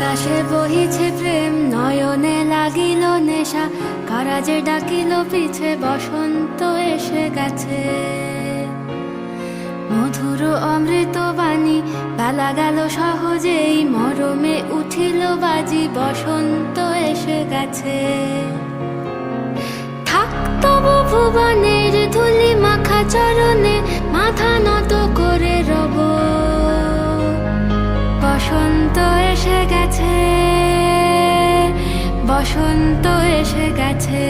আকাশে বহিছে প্রেম, নয়নে লাগিল নেশা, কারাজে ডাকিল পিছে, বসন্ত এসে গেছে। মধুর অমৃত বাণী, বেলা গেল সহজেই, মরমে উঠিল বাজি, বসন্ত এসে গেছে। থাক তবু ভুবনের ধুলি মাখা চরণে, মাথা নত করে রব, বসন্ত এসে গেছে, বসন্ত এসে গেছে।